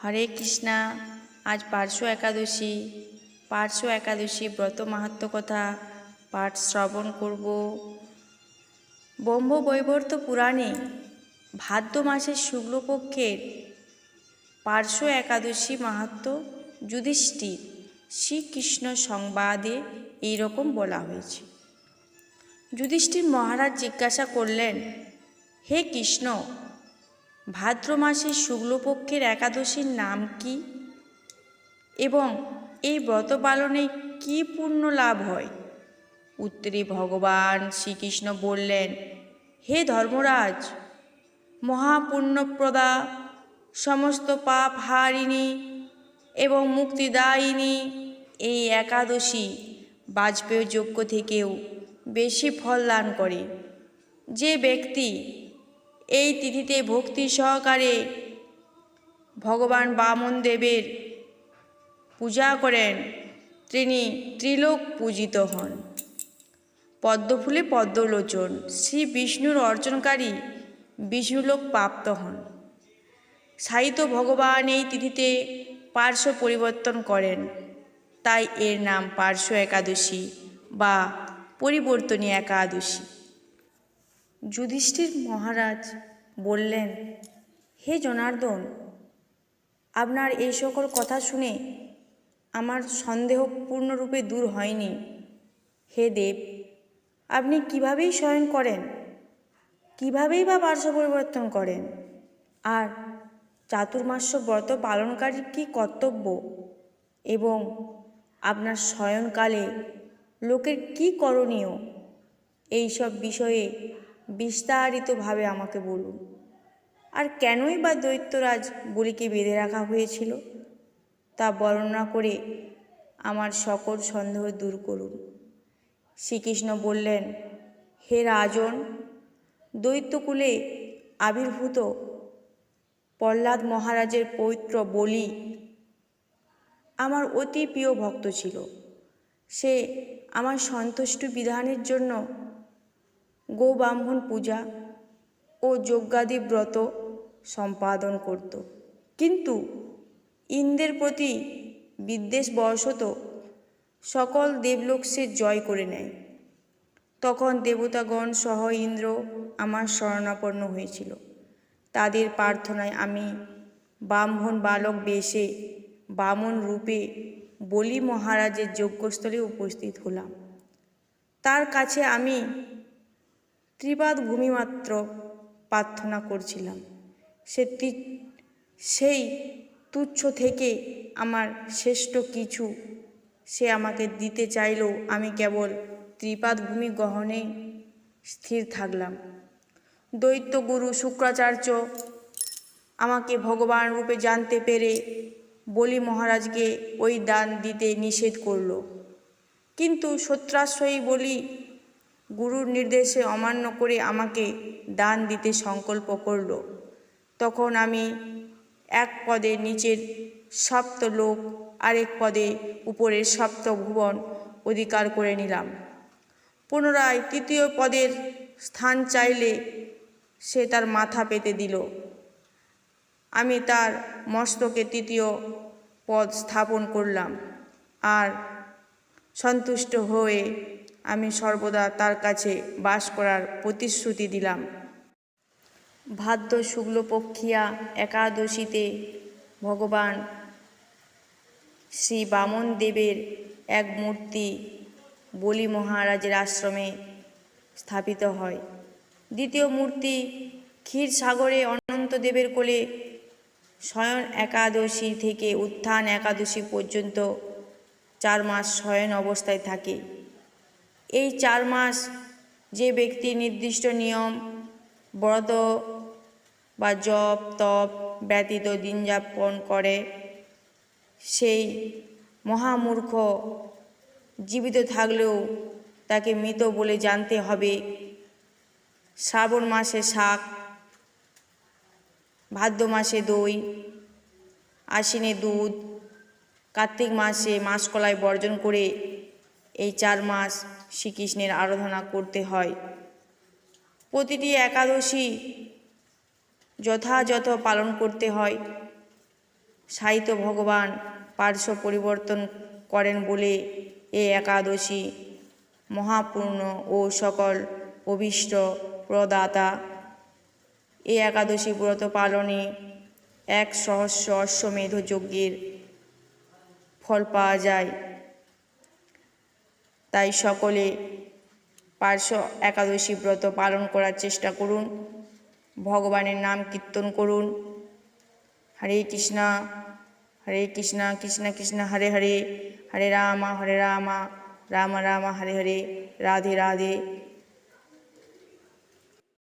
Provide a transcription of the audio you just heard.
হরে কৃষ্ণা। আজ পার্শ্ব একাদশী। পার্শ্ব একাদশী ব্রত মাহাত্ম্য কথা পাঠ শ্রবণ করব। ব্রহ্মবৈবর্ত পুরাণে ভাদ্র মাসের শুক্লপক্ষের পার্শ্ব একাদশী মাহাত্ম্য যুধিষ্ঠির শ্রীকৃষ্ণ সংবাদে এইরকম বলা হয়েছে। যুধিষ্ঠির মহারাজ জিজ্ঞাসা করলেন, হে কৃষ্ণ, ভাদ্র মাসের শুক্লপক্ষের একাদশীর নাম কি এবং এই ব্রত পালনে কি পুণ্য লাভ হয়? উত্তরে ভগবান শ্রীকৃষ্ণ বললেন, হে ধর্মরাজ, মহাপুণ্যপ্রদা, সমস্ত পাপ হারিণী এবং মুক্তিদায়িনী এই একাদশী বাজপেয় যজ্ঞ থেকেও বেশি ফল দান করে। যে ব্যক্তি এই তিথিতে ভক্তি সহকারে ভগবান বামন দেবের পূজা করেন, তিনি ত্রিলোক পূজিত হন। পদ্মফুলে পদ্মলোচন শ্রী বিষ্ণুর অর্চনকারী বিষ্ণুলোক প্রাপ্ত হন। সাহিত্য ভগবান এই তিথিতে পার্শ্ব পরিবর্তন করেন, তাই এর নাম পার্শ্ব একাদশী বা পরিবর্তনী একাদশী। যুধিষ্ঠির মহারাজ বললেন, হে জনার্দন, আপনার এই সকল কথা শুনে আমার সন্দেহ পূর্ণরূপে দূর হয়নি। হে দেব, আপনি কিভাবেই শয়ন করেন, কিভাবেই বা পার্শ্ব পরিবর্তন করেন, আর চাতুর্মাস্য ব্রত পালনকারীর কী কর্তব্য এবং আপনার শয়নকালে লোকের কি করণীয়, এই সব বিষয়ে বিস্তারিতভাবে আমাকে বলুন। আর কেনই বা দৈত্যরাজ বলিকে বেঁধে রাখা হয়েছিল তা বর্ণনা করে আমার সকল সন্দেহ দূর করুন। শ্রীকৃষ্ণ বললেন, হে রাজন, দৈত্যকুলে আবির্ভূত প্রহ্লাদ মহারাজের পৌত্র বলি আমার অতি প্রিয় ভক্ত ছিল। সে আমার সন্তুষ্ট বিধানের জন্য গোব্রাহ্মণ পূজা ও যজ্ঞাদি ব্রত সম্পাদন করত, কিন্তু ইন্দ্রের প্রতি বিদ্বেষবশত সকল দেবলোক সে জয় করে নেয়। তখন দেবতাগণ সহ ইন্দ্র আমার শরণাপন্ন হয়েছিল। তাদের প্রার্থনায় আমি ব্রাহ্মণ বালক বেশে বামন রূপে বলি মহারাজের যজ্ঞস্থলে উপস্থিত হলাম। তার কাছে আমি ত্রিপাদ ভূমিমাত্র প্রার্থনা করছিলাম। সেই তুচ্ছ থেকে আমার শ্রেষ্ঠ কিছু সে আমাকে দিতে চাইলেও আমি কেবল ত্রিপাদ ভূমি গ্রহণে স্থির থাকলাম। দৈত্যগুরু শুক্রাচার্য আমাকে ভগবান রূপে জানতে পেরে বলি মহারাজকে ওই দান দিতে নিষেধ করল, কিন্তু সত্যাশ্রয়ী বলি গুরুর নির্দেশে অমান্য করে আমাকে দান দিতে সংকল্প করল। তখন আমি এক পদে নিচের সপ্ত লোক, আরেক পদে উপরের সপ্ত ভুবন অধিকার করে নিলাম। পুনরায় তৃতীয় পদের স্থান চাইলে সে তার মাথা পেতে দিল। আমি তার মস্তকে তৃতীয় পদ স্থাপন করলাম, আর সন্তুষ্ট হয়ে আমি সর্বদা তার কাছে বাস করার প্রতিশ্রুতি দিলাম। ভাদ্র শুক্লপক্ষিয়া একাদশীতে ভগবান শ্রী বামন দেবের এক মূর্তি বলি মহারাজের আশ্রমে স্থাপিত হয়। দ্বিতীয় মূর্তি ক্ষীরসাগরে অনন্ত দেবের কোলে শয়ন একাদশী থেকে উত্থান একাদশী পর্যন্ত 4 মাস শয়ন অবস্থায় থাকে। এই 4 মাস যে ব্যক্তি নির্দিষ্ট নিয়ম ব্রত বা জপ তপ ব্যতীত দিন যাপন করে, সেই মহামূর্খ জীবিত থাকলেও তাকে মৃত বলে জানতে হবে। শ্রাবণ মাসে শাক, ভাদ্র মাসে দই, আশ্বিনে দুধ, কার্তিক মাসে মাসকলাই বর্জন করে এই 4 মাস শ্রীকৃষ্ণের আরাধনা করতে হয়। প্রতিটি একাদশী যথাযথ পালন করতে হয়। সাহিত্য ভগবান পার্শ্ব পরিবর্তন করেন বলে এ একাদশী মহাপূর্ণ ও সকল অভীষ্ট প্রদাতা। এই একাদশী ব্রত পালনে 100 অশ্বমেধ যজ্ঞের ফল পাওয়া যায়। তাই সকলে পার্শ্ব একাদশী ব্রত পালন করার চেষ্টা করুন, ভগবানের নাম কীর্তন করুন। হরে কৃষ্ণ কৃষ্ণ কৃষ্ণ হরে হরে, হরে রাম রাম রাম হরে হরে, রাধে রাধে।